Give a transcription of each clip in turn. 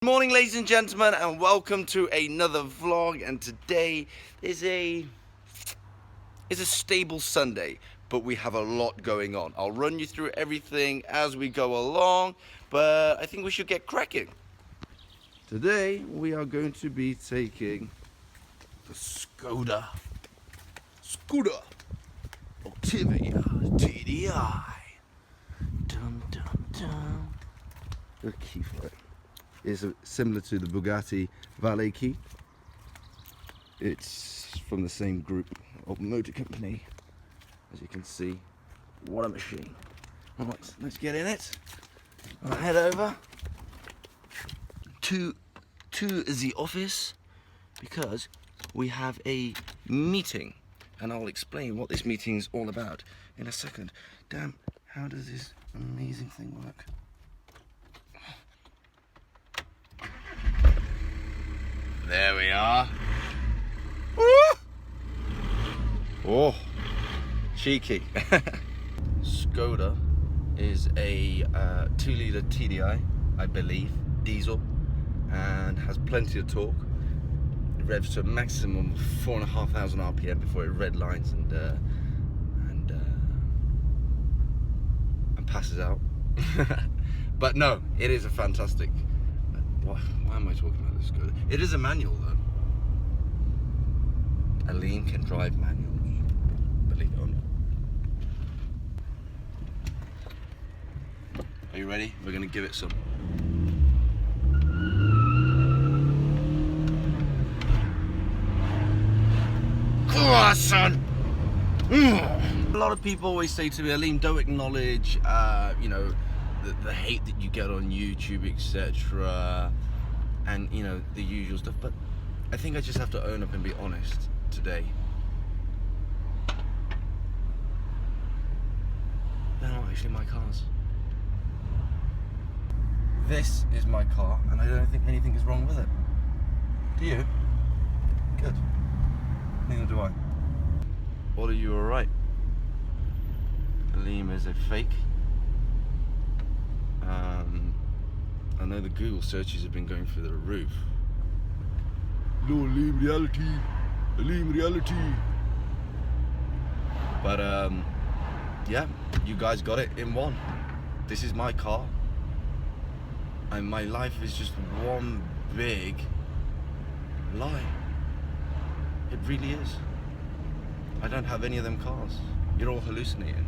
morning, ladies and gentlemen, and welcome to another vlog. And today is a stable Sunday, but we have a lot going on. I'll run you through everything as we go along, but I think we should get cracking. Today we are going to be taking the Skoda Octavia TDI. Dum dum dum. The key for it is similar to the Bugatti Valet key. It's from the same group, Automotive company. As you can see, what a machine. Right, let's get in it. I'll head over to the office because we have a meeting, and I'll explain what this meeting is all about in a second. Damn, how does this amazing thing work? There we are. Woo! Oh, cheeky. Skoda is a 2-litre TDI, I believe, diesel, and has plenty of torque. It revs to a maximum of 4,500 RPM before it red lines and passes out. But no, it is a fantastic. Why am I talking about this Skoda? It is a manual though. Aleem can drive manuals, believe it or not. Are you ready? We're gonna give it some. Come on, son! A lot of people always say to me, Aleem, don't acknowledge, the hate that you get on YouTube, etc., and the usual stuff. But I think I just have to own up and be honest today. They're not actually my cars. This is my car, and I don't think anything is wrong with it. Do you? Good. Neither do I. What are you alright? Aleem is a fake. I know the Google searches have been going through the roof. No, Aleem reality. Aleem reality. But yeah, you guys got it in one. This is my car, and my life is just one big lie. It really is. I don't have any of them cars. You're all hallucinating.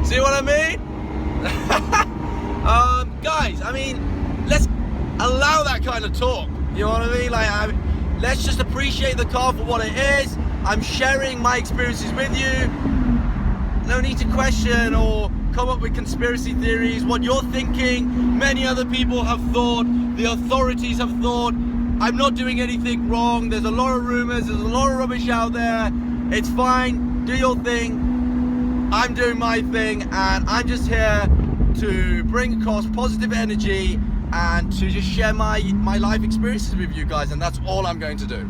See what I mean? Guys, I mean, let's allow that kind of talk. You know what I mean? Let's just appreciate the car for what it is. I'm sharing my experiences with you. No need to question or come up with conspiracy theories. What you're thinking, many other people have thought, the authorities have thought. I'm not doing anything wrong. There's a lot of rumors, there's a lot of rubbish out there. It's fine, do your thing. I'm doing my thing, and I'm just here to bring across positive energy and to just share my life experiences with you guys, and that's all I'm going to do.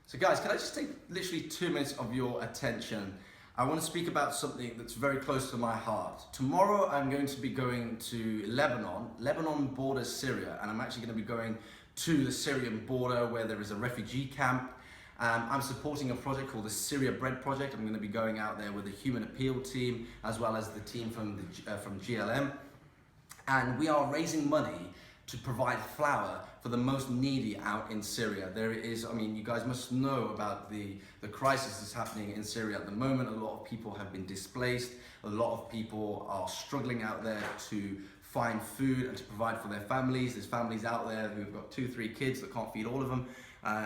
So guys, can I just take literally 2 minutes of your attention? I want to speak about something that's very close to my heart. Tomorrow I'm going to be going to Lebanon. Lebanon borders Syria, and I'm actually going to be going to the Syrian border where there is a refugee camp. I'm supporting a project called the Syria Bread Project. I'm going to be going out there with the Human Appeal team as well as the team from GLM, and we are raising money to provide flour for the most needy out in Syria. There is, I mean, you guys must know about the crisis that's happening in Syria at the moment. A lot of people have been displaced. A lot of people are struggling out there to find food and to provide for their families. There's families out there who've got 2-3 kids that can't feed all of them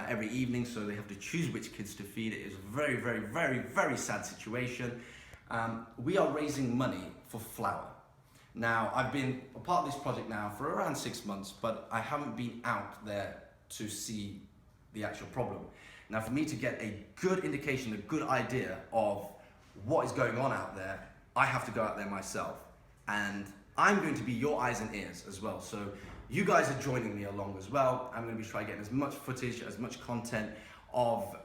every evening, so they have to choose which kids to feed. It is a very, very, very, very sad situation. We are raising money for flour. Now, I've been a part of this project now for around 6 months, but I haven't been out there to see the actual problem. Now, for me to get a good indication, a good idea of what is going on out there, I have to go out there myself. And I'm going to be your eyes and ears as well. So you guys are joining me along as well. I'm going to be trying getting as much footage, as much content of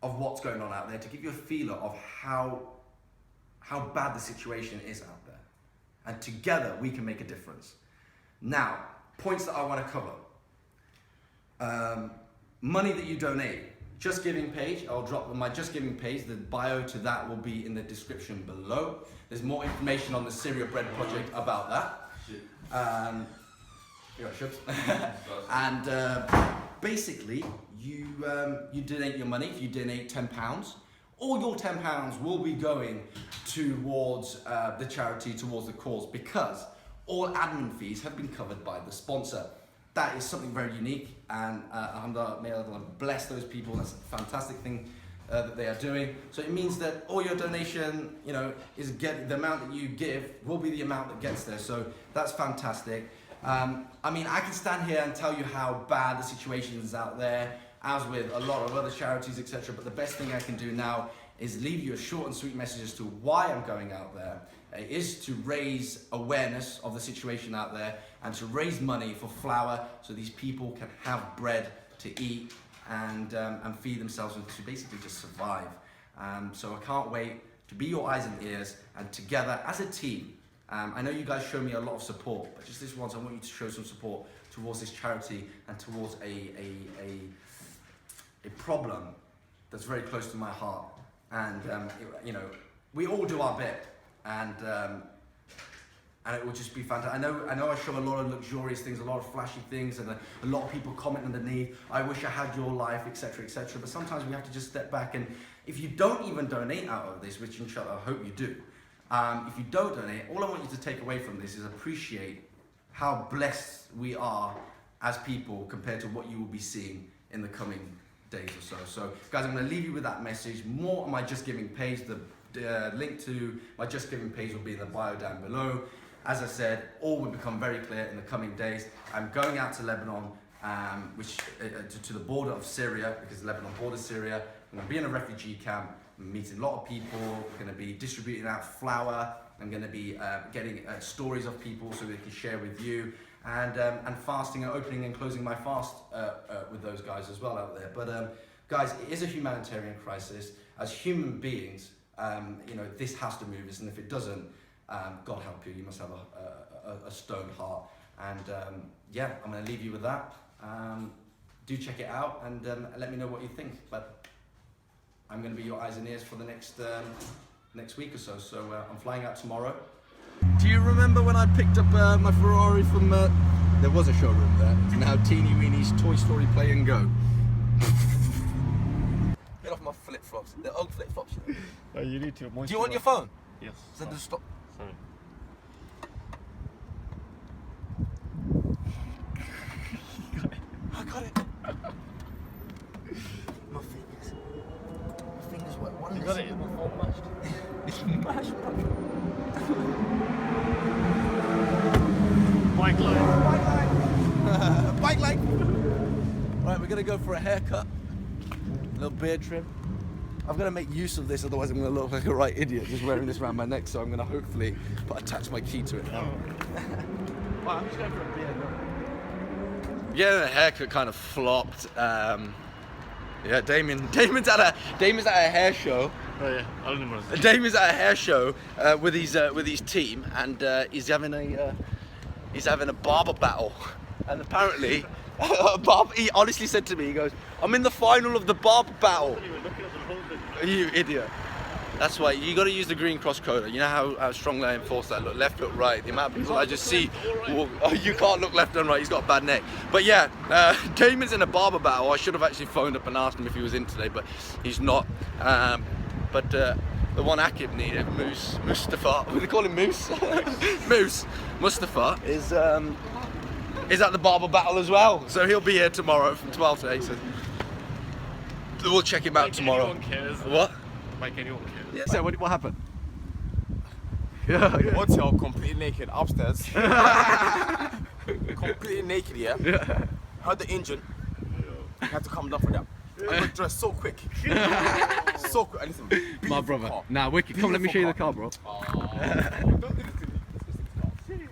what's going on out there to give you a feeler of how how bad the situation is out there. And together we can make a difference. Now, points that I want to cover. Money that you donate. Just Giving page, I'll drop my Just Giving page. The bio to that will be in the description below. There's more information on the Syria Bread Project about that. And basically, you donate your money. If you donate £10, all your £10 will be going towards the charity, towards the cause, because all admin fees have been covered by the sponsor. That is something very unique, and alhamdulillah, may Allah bless those people. That's a fantastic thing that they are doing. So it means that all your donation, is the amount that you give will be the amount that gets there. So that's fantastic. I can stand here and tell you how bad the situation is out there, as with a lot of other charities, etc. But the best thing I can do now is leave you a short and sweet message as to why I'm going out there. It is to raise awareness of the situation out there and to raise money for flour so these people can have bread to eat and feed themselves and to basically just survive. So I can't wait to be your eyes and ears, and together as a team. I know you guys show me a lot of support, but just this once I want you to show some support towards this charity and towards a problem that's very close to my heart. And we all do our bit, and it will just be fantastic. I know I show a lot of luxurious things, a lot of flashy things, and a lot of people comment underneath, I wish I had your life, etc., etc. But sometimes we have to just step back, and if you don't even donate out of this, which inshallah I hope you do, if you don't donate, all I want you to take away from this is appreciate how blessed we are as people compared to what you will be seeing in the coming days or so. So guys, I'm going to leave you with that message. More on my Just Giving page. The link to my Just Giving page will be in the bio down below. As I said, all will become very clear in the coming days. I'm going out to Lebanon, to the border of Syria, because Lebanon borders Syria. I'm going to be in a refugee camp. I'm meeting a lot of people. I'm going to be distributing out flour. I'm going to be getting stories of people so they can share with you, and fasting and opening and closing my fast with those guys as well out there. But guys, it is a humanitarian crisis. As human beings, this has to move us, and if it doesn't, God help you. You must have a stone heart. And I'm going to leave you with that. Do check it out and let me know what you think. But I'm going to be your eyes and ears for the next week or so. So I'm flying out tomorrow. Do you remember when I picked up my Ferrari from? There was a showroom there. It's now Teeny Weenie's Toy Story Play and Go. Get off my flip flops. They're old flip flops. Oh, you need to. Do you want your phone? Yes. So just stop. Sorry. I got it. My fingers. My fingers were one. You got it. My phone mashed. It's mashed. Bike line. Bike line. Right, we're gonna go for a haircut. A little beard trim. I've got to make use of this, otherwise I'm going to look like a right idiot just wearing this around my neck, so I'm going to hopefully attach my key to it. Well, I'm just going for a beard. Yeah, the haircut kind of flopped. Damon's at a hair show. Oh yeah, I don't know what Damon's at a hair show with his team, and he's having a barber battle, and apparently he honestly said to me, he goes, I'm in the final of the barber battle. You idiot. That's why you got to use the green cross coder. You know how strongly I enforce that. Look left, look right. The amount of people I just see. You can't look left and right. He's got a bad neck. But yeah, Damon's in a barber battle. I should have actually phoned up and asked him if he was in today, but he's not. But the one Akib needed, Mustafa. What do they call him? Moose. Moose. Mustafa is at the barber battle as well. So he'll be here tomorrow from 12 to 8. So we'll check him out tomorrow. Anyone cares. What? Like anyone cares. Yeah. So what happened? Hotel completely naked upstairs. Completely naked, yeah? Heard the engine. I had to come down for that. I got dressed so quick. So quick. Listen, My brother. car. Nah, wicked. Come, let me show you the car, bro. Don't do this to me.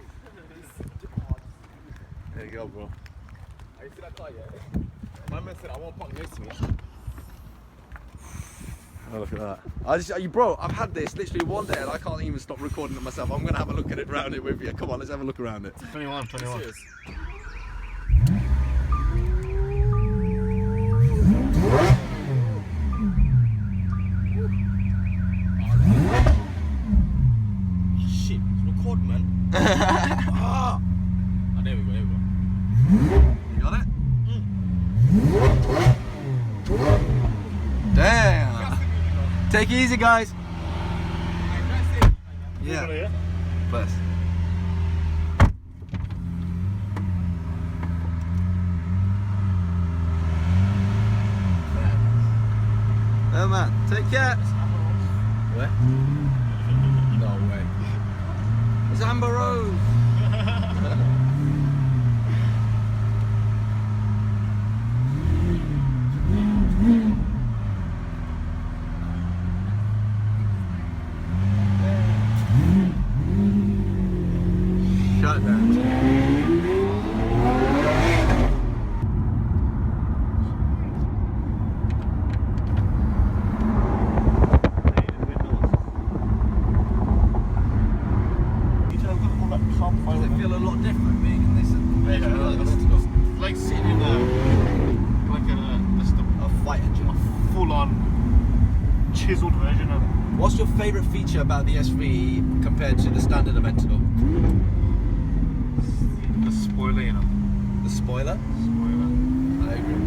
There you go, bro. You see that car, yeah? My man said I won't park next to me. Oh, look at that. Bro, I've had this literally one day and I can't even stop recording it myself. I'm going to have a look at it around it with you. Come on, let's have a look around it. 21. Serious. Shit, it's recording, man. Ah. Oh, there we go, there we go. You got it? Damn. Take it easy, guys. Yeah. Bless. Oh man, take care. Where? No way. It's Amber Rose. Shut down. Does it feel a lot different being in this compared to the other stuff? It's like sitting in A fighter jet. a full-on chiseled version of it. What's your favourite feature about the SV compared to the standard Aventador? The spoiler, you know. The spoiler? Spoiler. I agree.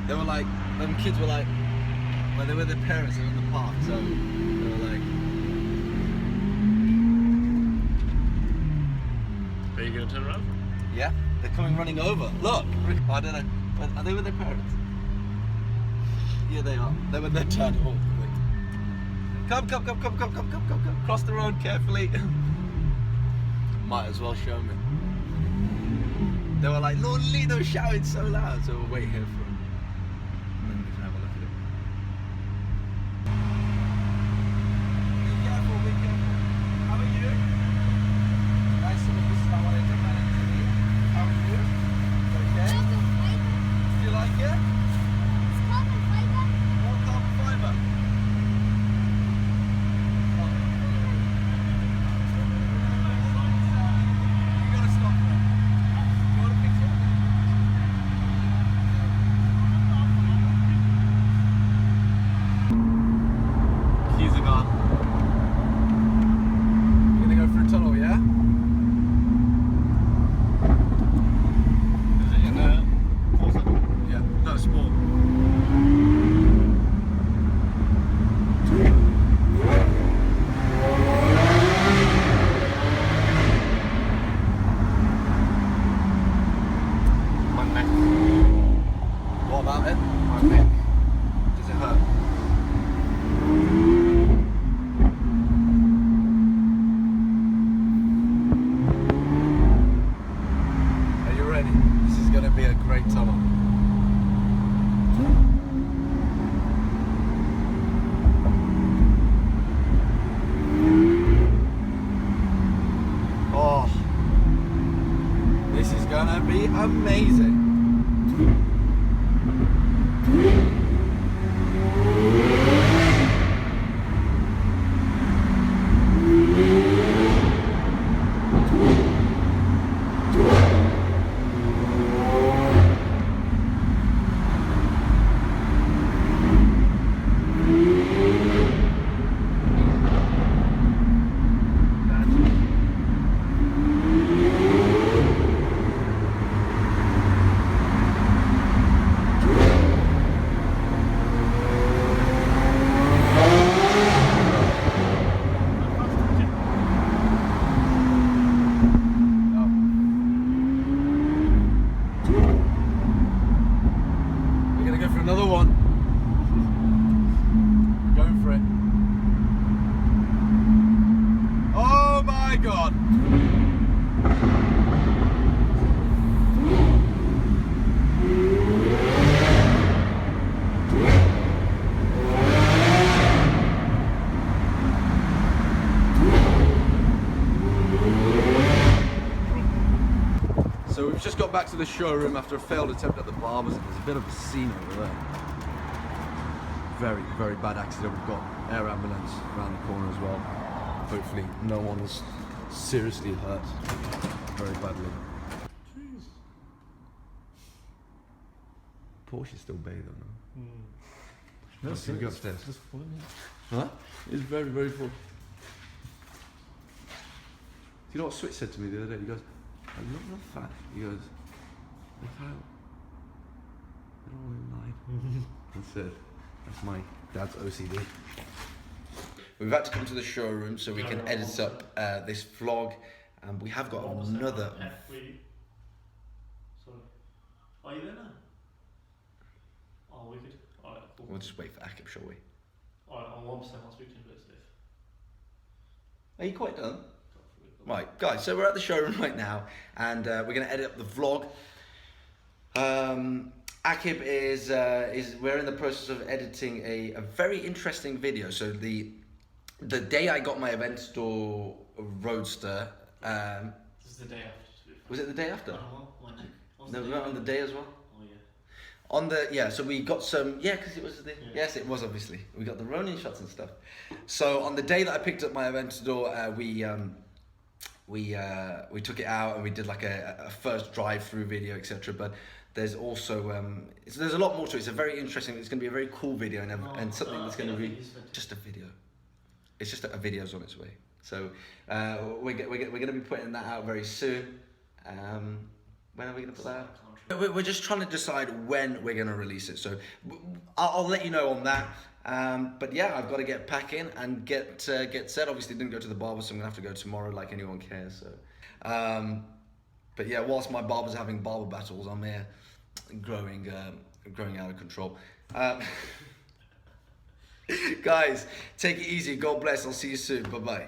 They were like, them kids were like, when they were their parents, they were in the park, so they were like, Are you going to turn around? yeah, they're coming running over. Look, I don't know, are they with their parents? Yeah, they are. They're with their dad. Oh, wait. Come. Cross the road carefully. Might as well show me. They were like, Lord Lee, they were shouting so loud, so we'll wait here for them. And then we can have a look at it. Be careful, be careful. How are you? Nice to meet you. I wanted to manage to meet. How are you? Okay? Do you like it? More carbon fiber. You gotta stop there. You want a picture? Keys are gone. You're gonna go through a tunnel, yeah? Is it in a Corsa? Yeah. No, sport. My neck. What about it? My neck. Does it hurt? Are you ready? This is going to be a great tunnel. Oh, this is going to be amazing. We're gonna go for another one. Going for it. Oh my god! So we've just got back to the showroom after a failed attempt at the barbers. There's a bit of a scene over there. Very, very bad accident. We've got air ambulance around the corner as well. Hopefully no one was seriously hurt very badly. Jeez. Porsche's still bathing though. That's Can we go upstairs? It's full, isn't it? Huh? It's very, very full. Do you know what Switch said to me the other day? He goes, I look not fat. He goes, look how they're all in line. That's it. That's my dad's OCD. We've had to come to the showroom so we can edit up this vlog, and we have got another. Sorry. Are you there now? Oh, wicked. Alright, cool. We'll just wait for Akib, shall we? Alright, I'm 1%. I'll speak to you later, Steve. Are you quite done? Right, guys, so we're at the showroom right now, and we're going to edit up the vlog. Akib we're in the process of editing a very interesting video. So the day I got my Aventador Roadster, This is the day after, to be fair. was it the day after? I don't know, my neck. No, we went on the day as well. Oh, yeah. So we got some, because it was yes, it was obviously. We got the Ronin shots and stuff. So on the day that I picked up my Aventador, we took it out and we did like a first drive-through video, etc. But there's also there's a lot more to it. It's a very interesting. It's going to be a very cool video and something that's going to be just a video. It's just a video's on its way. So we're going to be putting that out very soon. When are we going to put that out? We're just trying to decide when we're going to release it. So I'll let you know on that. But yeah, I've got to get packing and get set. Obviously didn't go to the barber, so I'm gonna have to go tomorrow like anyone cares. So but yeah, whilst my barber's having barber battles, I'm here growing out of control. Guys, take it easy. God bless. I'll see you soon. Bye bye.